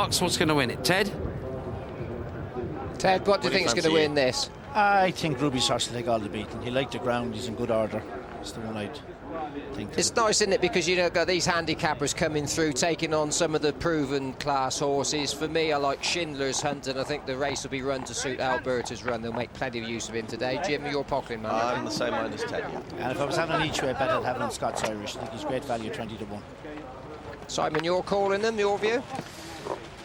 marks, what's going to win it? Ted? Ted, what do you think is going to win this? I think Ruby's horse will take all the beating. He liked the ground, he's in good order. It's the one I'd think. It's nice, isn't it, because you know got these handicappers coming through, taking on some of the proven class horses. For me, I like Schindler's Hunt, and I think the race will be run to suit Alberta's run. They'll make plenty of use of him today. Jim, you're Poquelin, man. I'm the same mind as Ted. And if I was having an each way bet, I'd have him on Scots Irish. I think he's great value, 20 to 1. Simon, you're calling them, your view?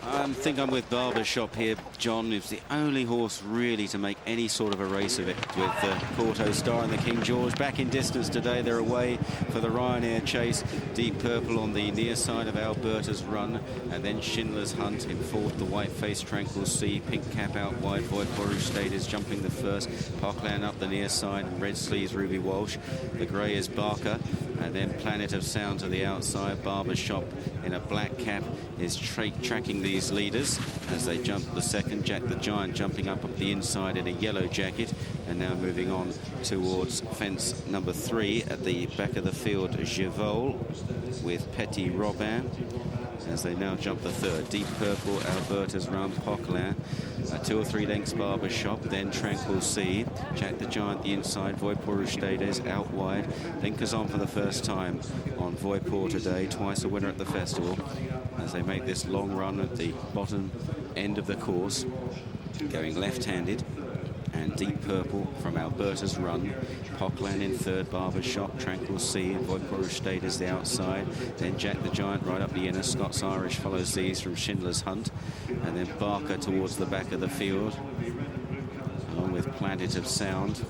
I think I'm with Barbershop here. John is the only horse really to make any sort of a race of it, with Corto Star and the King George back in distance today. They're away for the Ryanair chase. Deep Purple on the near side of Alberta's run, and then Schindler's Hunt in fourth. The White Face Tranquil Sea, Pink Cap out wide. Void Borouge State is jumping the first. Poquelin up the near side, and Red Sleeves Ruby Walsh. The grey is Barker, and then Planet of Sound to the outside. Barbershop in a black cap is tracking these leaders as they jump the second. Jack the Giant jumping up the inside in a yellow jacket, and now moving on towards fence number 3 at the back of the field. Vole with Petit Robin as they now jump the third. Deep Purple, Alberta's run, Poquelin, 2 or 3 lengths Barbershop, then Tranquil Sea, Jack the Giant the inside, Voipor Ustedes out wide. Linkers on for the first time on Voipor today, twice a winner at the festival, as they make this long run at the bottom end of the course, going left-handed. And Deep Purple from Alberta's run. Poquelin in third, Barbershop, Tranquil Sea, and Voipor State is the outside. Then Jack the Giant right up the inner. Scots Irish follows these from Schindler's Hunt. And then Barker towards the back of the field, along with Planet of Sound,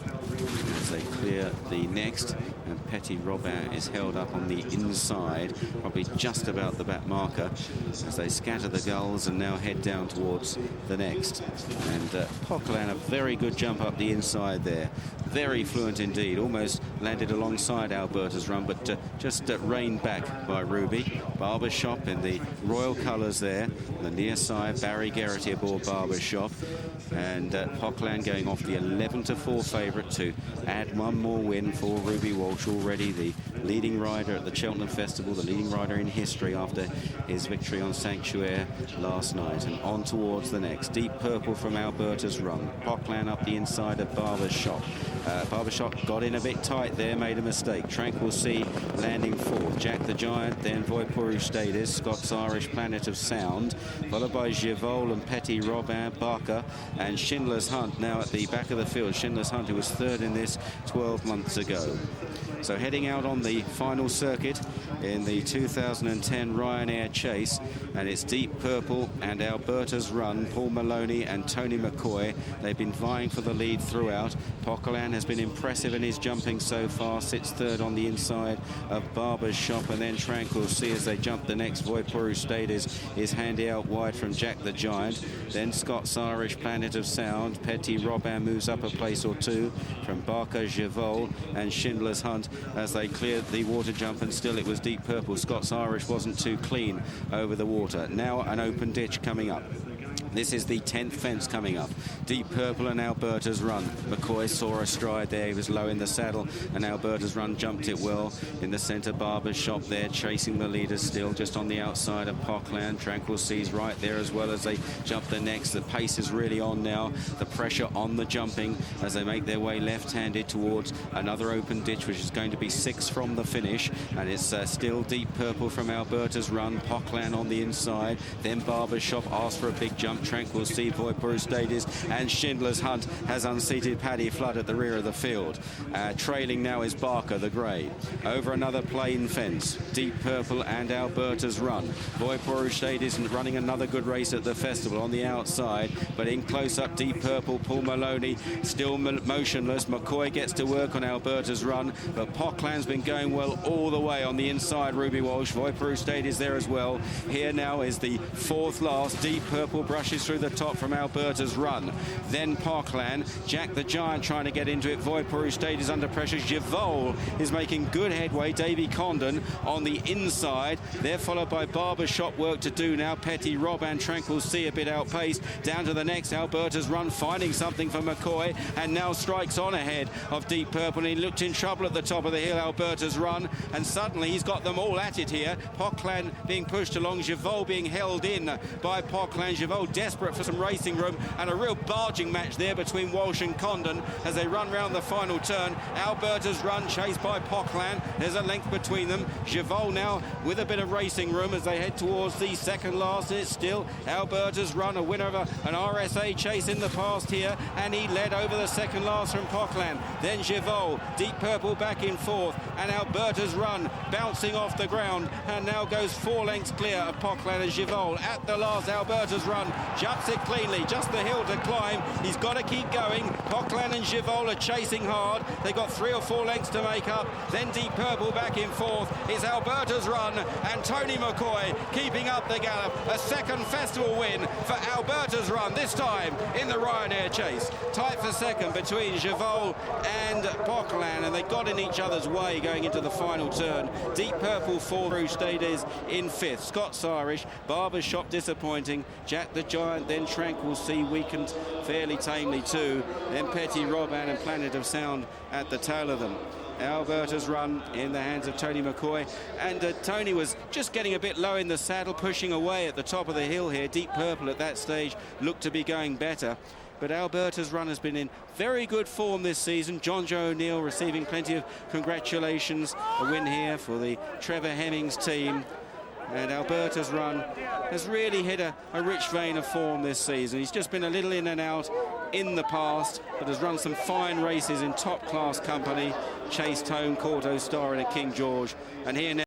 as they clear the next. And Petit Robin is held up on the inside, probably just about the back marker, as they scatter the gulls and now head down towards the next. And Poquelin, a very good jump up the inside there. Very fluent indeed, almost landed alongside Alberta's run, but just reined back by Ruby. Barbershop in the royal colours there, on the near side. Barry Geraghty aboard Barbershop, and Poquelin going off the 11-4 favourite to add one more win for Ruby Walsh, already the leading rider at the Cheltenham Festival, the leading rider in history after his victory on Sanctuaire last night. And on towards the next. Deep Purple from Alberta's run. Poquelin up the inside of Barbershop. Barbershop got in a bit tight there, made a mistake. Tranquil Sea landing fourth. Jack the Giant, then Voipor Ustedes, Scots Irish, Planet of Sound, followed by Vole and Petit Robin, Barker, and Schindler's Hunt now at the back of the field. Schindler's Hunt, who was third in this 12 months ago. So heading out on the final circuit in the 2010 Ryanair chase, and it's Deep Purple and Alberta's run. Paul Maloney and Tony McCoy, they've been vying for the lead throughout. Poquelin has been impressive in his jumping so far, sits third on the inside of Barbershop, and then Tranquil Sea as they jump the next. Voipor State is handy out wide from Jack the Giant. Then Scots Irish, Planet of Sound. Petit Robin moves up a place or two from Barker, Vole and Schindler's Hunt as they cleared the water jump, and still it was Deep Purple. Scots Irish wasn't too clean over the water. Now an open ditch coming up. This is the 10th fence coming up. Deep Purple and Alberta's run. McCoy saw a stride there. He was low in the saddle, and Alberta's run jumped it well. In the centre, Barbershop there, chasing the leaders still, just on the outside of Poquelin. Tranquil Sea's right there as well as they jump the next. The pace is really on now. The pressure on the jumping as they make their way left-handed towards another open ditch, which is going to be 6 from the finish. And it's still Deep Purple from Alberta's run. Poquelin on the inside. Then Barbershop asked for a big jump. Tranquil Sea, Voipor Stades, and Schindler's Hunt has unseated Paddy Flood at the rear of the field. Trailing now is Barker, the grey. Over another plain fence, Deep Purple and Alberta's run. Voipor Stades running another good race at the festival on the outside, but in close-up, Deep Purple, Paul Maloney still motionless. McCoy gets to work on Alberta's run, but Poquelin's been going well all the way on the inside. Ruby Walsh, Voipor Stades there as well. Here now is the fourth last. Deep Purple brushing crashes through the top from Alberta's Run. Then Poquelin, Jack the Giant trying to get into it. Vole State is under pressure. Vole is making good headway. Davy Condon on the inside. They're followed by Barbershop. Work to do now. Petit Robin, Tranquil Sea a bit outpaced. Down to the next. Alberta's Run finding something for McCoy and now strikes on ahead of Deep Purple. And he looked in trouble at the top of the hill, Alberta's Run, and suddenly he's got them all at it here. Poquelin being pushed along, Vole being held in by Poquelin. Vole desperate for some racing room, and a real barging match there between Walsh and Condon as they run round the final turn. Alberta's Run chased by Poquelin. There's a length between them. Vole now with a bit of racing room as they head towards the second last. It's still Alberta's Run, a winner of an RSA chase in the past here, and he led over the second last from Poquelin. Then Vole, Deep Purple back in fourth, and Alberta's Run bouncing off the ground and now goes 4 lengths clear of Poquelin and Vole. At the last, Alberta's Run jumps it cleanly, just the hill to climb. He's got to keep going. Poquelin and Vole are chasing hard. They've got 3 or 4 lengths to make up. Then Deep Purple back in fourth. It's Alberta's Run and Tony McCoy keeping up the gallop. A second festival win for Alberta's Run, this time in the Ryanair chase. Tight for second between Vole and Poquelin, and they got in each other's way going into the final turn. Deep Purple fourth, State is in fifth. Scots Irish, Barbershop disappointing. Jack the Giant, then Tranquil Sea weakened fairly tamely too. Then Petit Robin and Planet of Sound at the tail of them. Alberta's Run in the hands of Tony McCoy, and Tony was just getting a bit low in the saddle, pushing away at the top of the hill here. Deep Purple at that stage looked to be going better, but Alberta's Run has been in very good form this season. John Joe O'Neill receiving plenty of congratulations. A win here for the Trevor Hemmings team. And Alberta's Run has really hit a rich vein of form this season. He's just been a little in and out in the past, but has run some fine races in top-class company. Chased home Courto Star and a King George. And here now